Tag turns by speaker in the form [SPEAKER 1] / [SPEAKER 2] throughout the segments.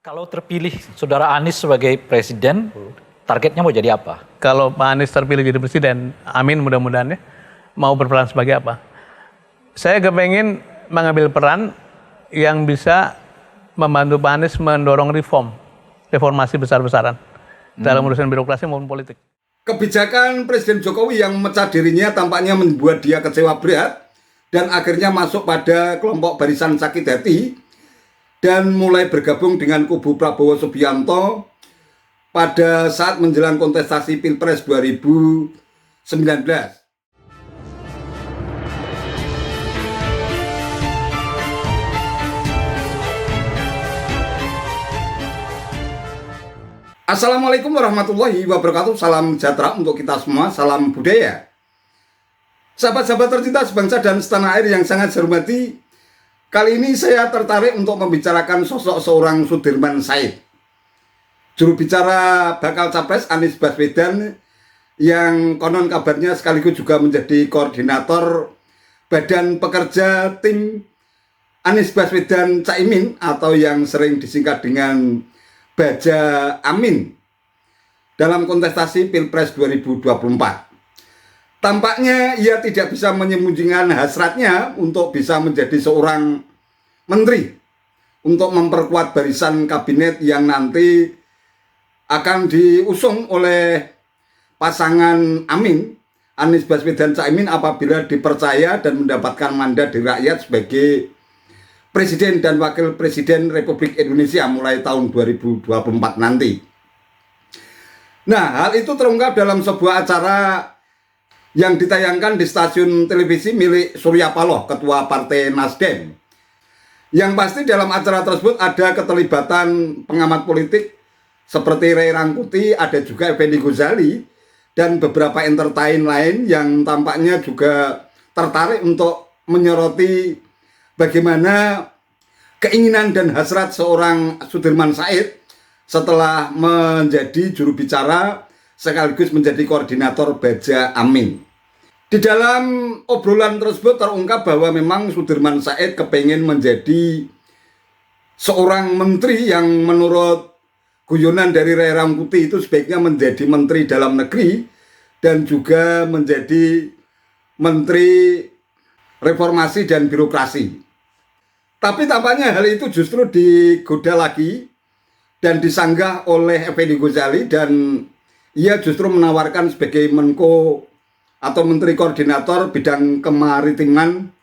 [SPEAKER 1] Kalau terpilih Saudara Anies sebagai presiden, targetnya mau jadi apa?
[SPEAKER 2] Kalau Pak Anies terpilih jadi presiden, amin mudah-mudahan ya, mau berperan sebagai apa? Saya kepengen mengambil peran yang bisa membantu Pak Anies mendorong reformasi besar-besaran dalam urusan birokrasi maupun politik.
[SPEAKER 3] Kebijakan Presiden Jokowi yang memecah dirinya tampaknya membuat dia kecewa berat dan akhirnya masuk pada kelompok barisan sakit hati dan mulai bergabung dengan kubu Prabowo Subianto pada saat menjelang kontestasi Pilpres 2019. Assalamualaikum warahmatullahi wabarakatuh. Salam sejahtera untuk kita semua, salam budaya. Sahabat-sahabat tercinta sebangsa dan setanah air yang sangat saya hormati, kali ini saya tertarik untuk membicarakan sosok seorang Sudirman Said, juru bicara bakal capres Anies Baswedan, yang konon kabarnya sekaligus juga menjadi koordinator Badan Pekerja Tim Anies Baswedan Caimin atau yang sering disingkat dengan Baja Amin dalam kontestasi Pilpres 2024. Tampaknya ia tidak bisa menyembunyikan hasratnya untuk bisa menjadi seorang menteri untuk memperkuat barisan kabinet yang nanti akan diusung oleh pasangan Amin, Anies Baswedan Caimin, apabila dipercaya dan mendapatkan mandat dari rakyat sebagai Presiden dan Wakil Presiden Republik Indonesia mulai tahun 2024 nanti. Nah, hal itu terungkap dalam sebuah acara yang ditayangkan di stasiun televisi milik Surya Paloh, Ketua Partai Nasdem. Yang pasti dalam acara tersebut ada keterlibatan pengamat politik seperti Ray Rangkuti, ada juga Effendi Ghazali, dan beberapa entertain lain yang tampaknya juga tertarik untuk menyoroti bagaimana keinginan dan hasrat seorang Sudirman Said setelah menjadi juru bicara sekaligus menjadi koordinator Baja Amin. Di dalam obrolan tersebut terungkap bahwa memang Sudirman Said kepengen menjadi seorang menteri yang menurut guyonan dari Ray Rangkuti itu sebaiknya menjadi menteri dalam negeri dan juga menjadi menteri reformasi dan birokrasi. Tapi tampaknya hal itu justru digoda lagi dan disanggah oleh Effendi Ghazali, dan ia justru menawarkan sebagai Menko atau Menteri Koordinator bidang kemaritiman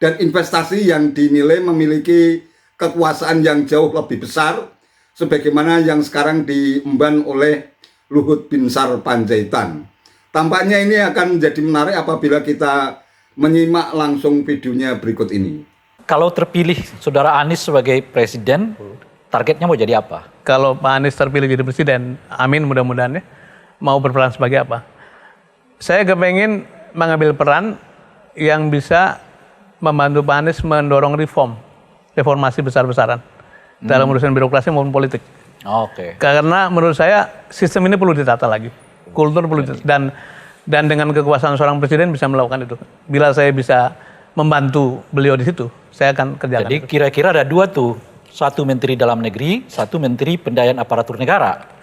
[SPEAKER 3] dan investasi yang dinilai memiliki kekuasaan yang jauh lebih besar sebagaimana yang sekarang diemban oleh Luhut Binsar Panjaitan. Tampaknya ini akan menjadi menarik apabila kita menyimak langsung videonya berikut ini.
[SPEAKER 1] Kalau terpilih Saudara Anies sebagai presiden, targetnya mau jadi apa?
[SPEAKER 2] Kalau Pak Anies terpilih jadi presiden, amin mudah-mudahan ya, mau berperan sebagai apa? Saya kepengen mengambil peran yang bisa membantu Pak Anies mendorong reformasi besar-besaran dalam urusan birokrasi maupun politik.
[SPEAKER 1] Oke.
[SPEAKER 2] Karena menurut saya sistem ini perlu ditata lagi, kultur perlu ditata, dan dengan kekuasaan seorang presiden bisa melakukan itu. Bila saya bisa membantu beliau di situ, saya akan kerjakan.
[SPEAKER 1] Jadi kira-kira ada dua tuh, satu menteri dalam negeri, satu menteri pendayaan aparatur negara.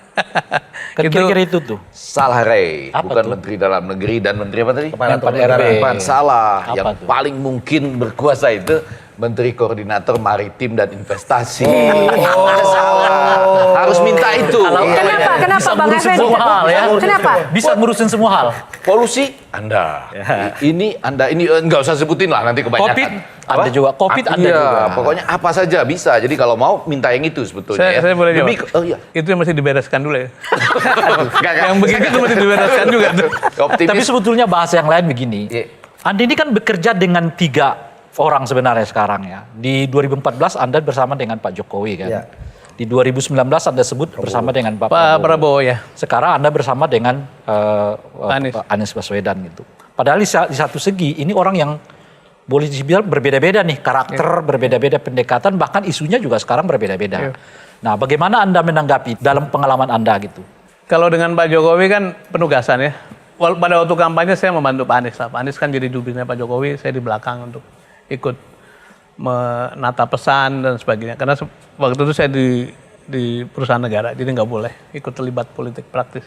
[SPEAKER 1] Kan kira-kira itu tuh.
[SPEAKER 4] Salah, Ray.
[SPEAKER 1] Apa
[SPEAKER 4] Bukan
[SPEAKER 1] tuh?
[SPEAKER 4] menteri dalam negeri dan menteri apa tadi?
[SPEAKER 1] Aparatur negara.
[SPEAKER 4] Salah.
[SPEAKER 1] Apa
[SPEAKER 4] Yang
[SPEAKER 1] tuh?
[SPEAKER 4] paling mungkin berkuasa itu Menteri Koordinator Maritim dan Investasi. Salah. Harus minta itu.
[SPEAKER 5] Kenapa
[SPEAKER 1] Bisa
[SPEAKER 5] Bang
[SPEAKER 1] ngurusin
[SPEAKER 5] Effendi?
[SPEAKER 1] semua hal ya.
[SPEAKER 5] Kenapa?
[SPEAKER 1] Bisa ngurusin semua hal.
[SPEAKER 4] Polusi Anda. Ini Anda, ini enggak usah sebutin lah nanti kebanyakan.
[SPEAKER 1] Covid Anda juga. Covid Anda
[SPEAKER 4] Iya,
[SPEAKER 1] juga.
[SPEAKER 4] pokoknya apa saja bisa. Jadi kalau mau minta yang itu sebetulnya.
[SPEAKER 2] Saya boleh jawab.
[SPEAKER 4] Oh iya.
[SPEAKER 2] Itu yang masih dibereskan dulu ya.
[SPEAKER 4] Nggak.
[SPEAKER 2] Yang begitu itu masih dibereskan juga tuh.
[SPEAKER 4] Optimis.
[SPEAKER 1] Tapi sebetulnya bahasa yang lain begini.
[SPEAKER 4] Iya.
[SPEAKER 1] Anda ini kan bekerja dengan 3 orang sebenarnya sekarang ya. Di 2014 Anda bersama dengan Pak Jokowi kan.
[SPEAKER 3] Ya.
[SPEAKER 1] Di 2019 Anda sebut bersama dengan Pak
[SPEAKER 2] Pak Prabowo ya.
[SPEAKER 1] Sekarang Anda bersama dengan
[SPEAKER 2] Anies.
[SPEAKER 1] Anies Baswedan gitu. Padahal di satu segi ini orang yang boleh dibilang berbeda-beda nih karakter, berbeda-beda pendekatan, bahkan isunya juga sekarang berbeda-beda. Nah, bagaimana Anda menanggapi dalam pengalaman Anda gitu?
[SPEAKER 2] Kalau dengan Pak Jokowi kan penugasan ya. Pada waktu kampanye saya membantu Pak Anies. Pak Anies kan jadi jubirnya Pak Jokowi, saya di belakang untuk ikut menata pesan dan sebagainya. Karena waktu itu saya di perusahaan negara, jadi nggak boleh ikut terlibat politik praktis.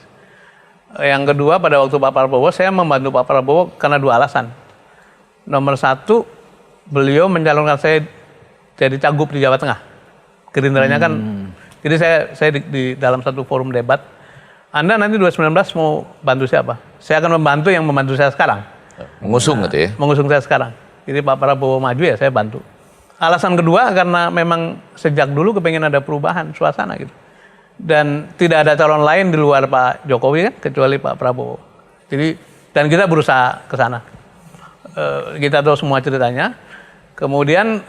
[SPEAKER 2] Yang kedua, pada waktu Pak Prabowo, saya membantu Pak Prabowo karena 2 alasan. Nomor 1, beliau mencalonkan saya jadi cagup di Jawa Tengah. Gerindranya kan, jadi saya di dalam satu forum debat, Anda nanti 2019 mau bantu siapa? Saya akan membantu yang membantu saya sekarang.
[SPEAKER 4] Mengusung gitu ya.
[SPEAKER 2] Mengusung saya sekarang. Jadi Pak Prabowo maju ya saya bantu. Alasan kedua karena memang sejak dulu kepengen ada perubahan suasana gitu. Dan tidak ada calon lain di luar Pak Jokowi kan, kecuali Pak Prabowo. Jadi dan kita berusaha ke sana. Kita tahu semua ceritanya. Kemudian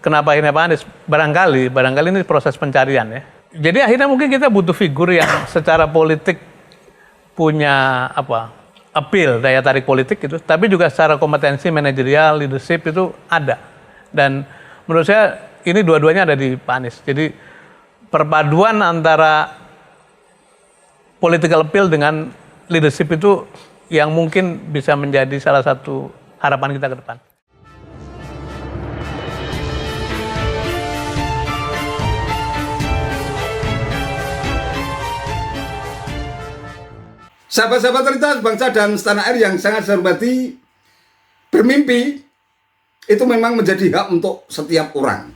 [SPEAKER 2] kenapa akhirnya Pak Anies? Barangkali ini proses pencarian ya. Jadi akhirnya mungkin kita butuh figur yang secara politik punya appeal, daya tarik politik gitu, tapi juga secara kompetensi manajerial, leadership itu ada. Dan menurut saya ini dua-duanya ada di Pak Anies. Jadi perpaduan antara political appeal dengan leadership itu yang mungkin bisa menjadi salah satu harapan kita ke depan.
[SPEAKER 3] Sahabat-sahabat cerita bangsa dan setanah air yang sangat saya hormati, bermimpi itu memang menjadi hak untuk setiap orang,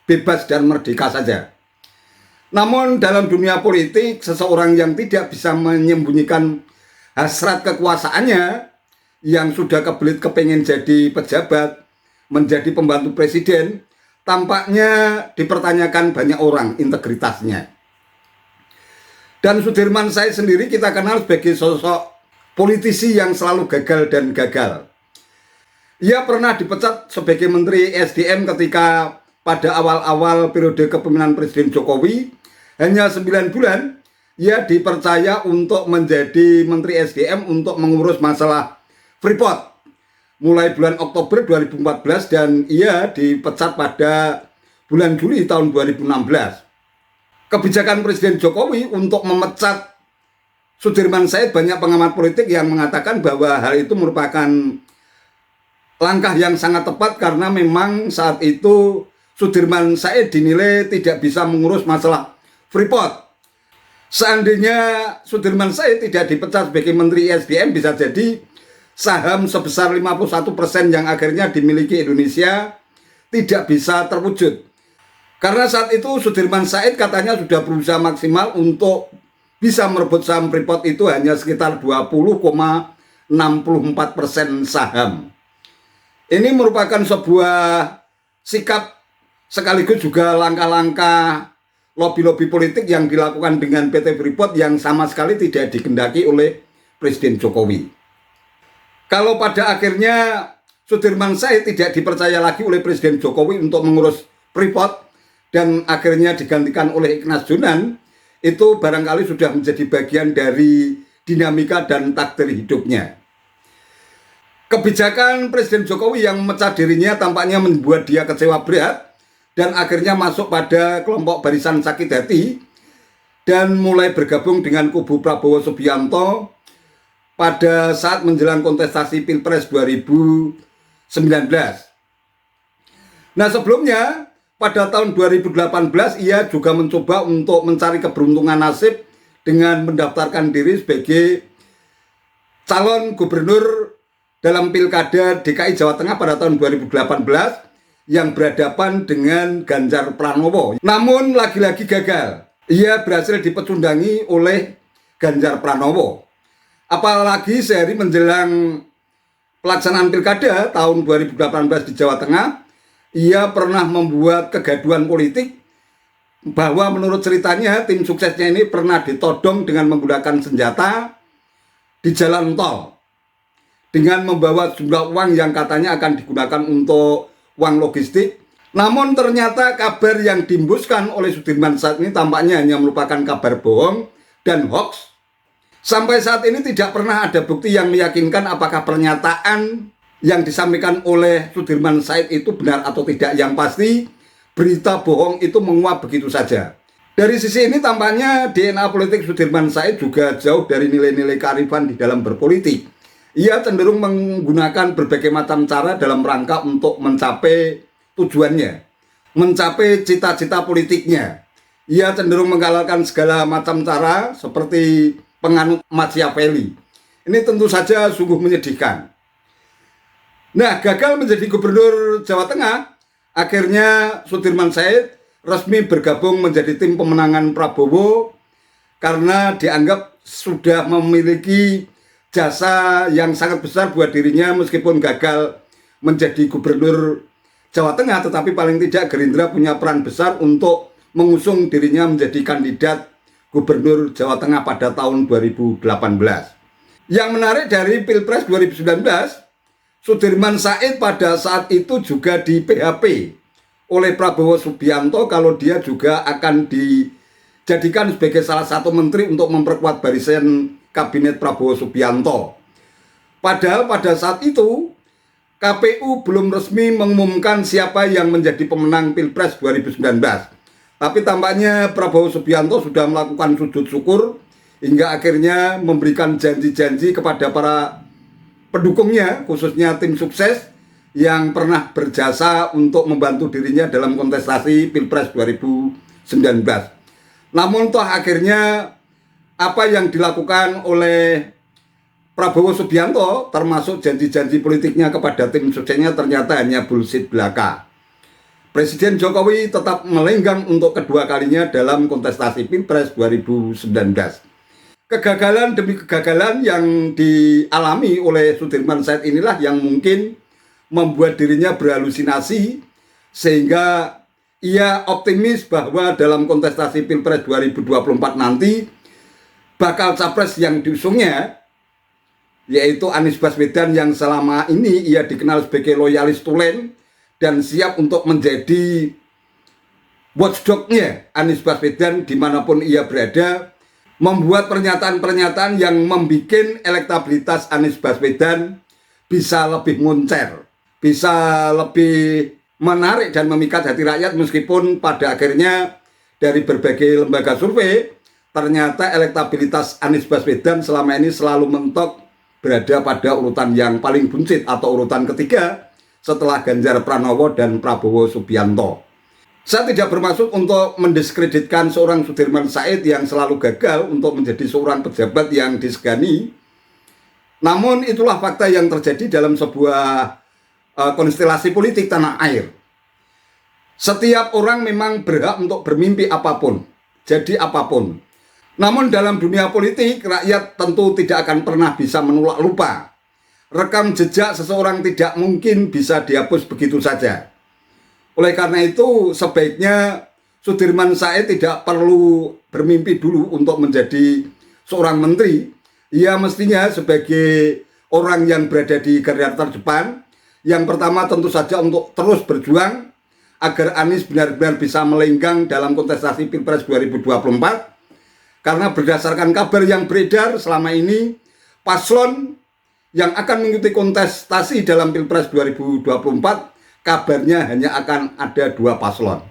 [SPEAKER 3] bebas dan merdeka saja. Namun dalam dunia politik, seseorang yang tidak bisa menyembunyikan hasrat kekuasaannya, yang sudah kebelit kepengen jadi pejabat, menjadi pembantu presiden, tampaknya dipertanyakan banyak orang integritasnya. Dan Sudirman Said sendiri kita kenal sebagai sosok politisi yang selalu gagal dan gagal. Ia pernah dipecat sebagai Menteri SDM ketika pada awal-awal periode kepemimpinan Presiden Jokowi, hanya 9 bulan, ia dipercaya untuk menjadi Menteri SDM untuk mengurus masalah Freeport. Mulai bulan Oktober 2014 dan ia dipecat pada bulan Juli tahun 2016. Kebijakan Presiden Jokowi untuk memecat Sudirman Said, banyak pengamat politik yang mengatakan bahwa hal itu merupakan langkah yang sangat tepat karena memang saat itu Sudirman Said dinilai tidak bisa mengurus masalah Freeport. Seandainya Sudirman Said tidak dipecat sebagai Menteri SDM, bisa jadi saham sebesar 51% yang akhirnya dimiliki Indonesia tidak bisa terwujud. Karena saat itu Sudirman Said katanya sudah berusaha maksimal untuk bisa merebut saham Freeport itu hanya sekitar 20,64% saham. Ini merupakan sebuah sikap sekaligus juga langkah-langkah lobby-lobby politik yang dilakukan dengan PT Freeport yang sama sekali tidak dikendaki oleh Presiden Jokowi. Kalau pada akhirnya Sudirman Said tidak dipercaya lagi oleh Presiden Jokowi untuk mengurus Freeport dan akhirnya digantikan oleh Ignaz Jonan, itu barangkali sudah menjadi bagian dari dinamika dan takdir hidupnya. Kebijakan Presiden Jokowi yang memecah dirinya tampaknya membuat dia kecewa berat dan akhirnya masuk pada kelompok barisan sakit hati dan mulai bergabung dengan kubu Prabowo Subianto pada saat menjelang kontestasi Pilpres 2019. Nah, sebelumnya pada tahun 2018 ia juga mencoba untuk mencari keberuntungan nasib dengan mendaftarkan diri sebagai calon gubernur dalam Pilkada DKI Jawa Tengah pada tahun 2018 yang berhadapan dengan Ganjar Pranowo. Namun lagi-lagi gagal. Ia berhasil dipecundangi oleh Ganjar Pranowo. Apalagi sehari menjelang pelaksanaan Pilkada tahun 2018 di Jawa Tengah, ia pernah membuat kegaduhan politik bahwa menurut ceritanya tim suksesnya ini pernah ditodong dengan menggunakan senjata di jalan tol dengan membawa jumlah uang yang katanya akan digunakan untuk uang logistik. Namun ternyata kabar yang dihembuskan oleh Sudirman Said ini tampaknya hanya merupakan kabar bohong dan hoax. Sampai saat ini tidak pernah ada bukti yang meyakinkan apakah pernyataan yang disampaikan oleh Sudirman Said itu benar atau tidak. Yang pasti berita bohong itu menguap begitu saja. Dari sisi ini tampaknya DNA politik Sudirman Said juga jauh dari nilai-nilai kearifan di dalam berpolitik. Ia cenderung menggunakan berbagai macam cara dalam rangka untuk mencapai tujuannya, mencapai cita-cita politiknya. Ia cenderung menggalalkan segala macam cara seperti penganut Machiavelli. Ini tentu saja sungguh menyedihkan. Nah, gagal menjadi gubernur Jawa Tengah, akhirnya Sudirman Said resmi bergabung menjadi tim pemenangan Prabowo karena dianggap sudah memiliki jasa yang sangat besar buat dirinya meskipun gagal menjadi gubernur Jawa Tengah, tetapi paling tidak Gerindra punya peran besar untuk mengusung dirinya menjadi kandidat gubernur Jawa Tengah pada tahun 2018. Yang menarik dari Pilpres 2019, Sudirman Said pada saat itu juga di PHP oleh Prabowo Subianto kalau dia juga akan dijadikan sebagai salah satu menteri untuk memperkuat barisan kabinet Prabowo Subianto. Padahal pada saat itu KPU belum resmi mengumumkan siapa yang menjadi pemenang Pilpres 2019. Tapi tampaknya Prabowo Subianto sudah melakukan sujud syukur hingga akhirnya memberikan janji-janji kepada para pendukungnya, khususnya tim sukses yang pernah berjasa untuk membantu dirinya dalam kontestasi Pilpres 2019. Namun toh akhirnya apa yang dilakukan oleh Prabowo Subianto termasuk janji-janji politiknya kepada tim suksesnya ternyata hanya bullshit belaka. Presiden Jokowi tetap melenggang untuk kedua kalinya dalam kontestasi Pilpres 2019. Kegagalan demi kegagalan yang dialami oleh Sudirman Said inilah yang mungkin membuat dirinya berhalusinasi sehingga ia optimis bahwa dalam kontestasi Pilpres 2024 nanti bakal capres yang diusungnya yaitu Anies Baswedan yang selama ini ia dikenal sebagai loyalis tulen dan siap untuk menjadi watchdog-nya Anies Baswedan dimanapun ia berada, membuat pernyataan-pernyataan yang membuat elektabilitas Anies Baswedan bisa lebih moncer, bisa lebih menarik dan memikat hati rakyat meskipun pada akhirnya dari berbagai lembaga survei ternyata elektabilitas Anies Baswedan selama ini selalu mentok berada pada urutan yang paling buncit atau urutan ketiga setelah Ganjar Pranowo dan Prabowo Subianto. Saya tidak bermaksud untuk mendiskreditkan seorang Sudirman Said yang selalu gagal untuk menjadi seorang pejabat yang disegani. Namun itulah fakta yang terjadi dalam sebuah konstelasi politik tanah air. Setiap orang memang berhak untuk bermimpi apapun, jadi apapun. Namun dalam dunia politik, rakyat tentu tidak akan pernah bisa menolak lupa. Rekam jejak seseorang tidak mungkin bisa dihapus begitu saja. Oleh karena itu, sebaiknya Sudirman Said tidak perlu bermimpi dulu untuk menjadi seorang menteri. Ia mestinya sebagai orang yang berada di garda terdepan, yang pertama tentu saja untuk terus berjuang agar Anies benar-benar bisa melenggang dalam kontestasi Pilpres 2024. Karena berdasarkan kabar yang beredar selama ini, paslon yang akan mengikuti kontestasi dalam Pilpres 2024, kabarnya hanya akan ada 2 paslon.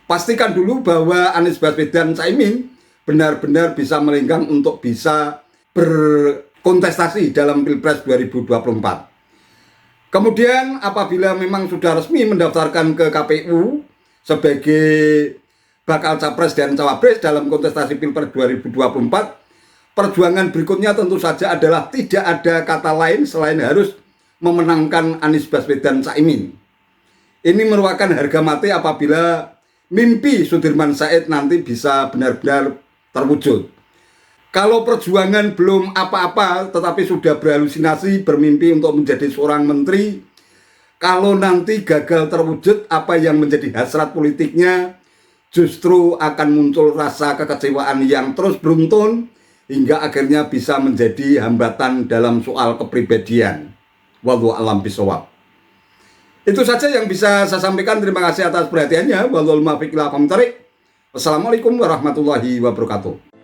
[SPEAKER 3] Pastikan dulu bahwa Anies Baswedan Caimin benar-benar bisa melenggang untuk bisa berkontestasi dalam Pilpres 2024. Kemudian apabila memang sudah resmi mendaftarkan ke KPU sebagai bakal capres dan cawapres dalam kontestasi Pilpres 2024, perjuangan berikutnya tentu saja adalah tidak ada kata lain selain harus memenangkan Anies Baswedan Caimin. Ini merupakan harga mati apabila mimpi Sudirman Said nanti bisa benar-benar terwujud. Kalau perjuangan belum apa-apa tetapi sudah berhalusinasi bermimpi untuk menjadi seorang menteri, kalau nanti gagal terwujud apa yang menjadi hasrat politiknya, justru akan muncul rasa kekecewaan yang terus beruntun hingga akhirnya bisa menjadi hambatan dalam soal kepribadian. Wallahu a'lam bishawab. Itu saja yang bisa saya sampaikan. Terima kasih atas perhatiannya. Wassalamualaikum warahmatullahi wabarakatuh.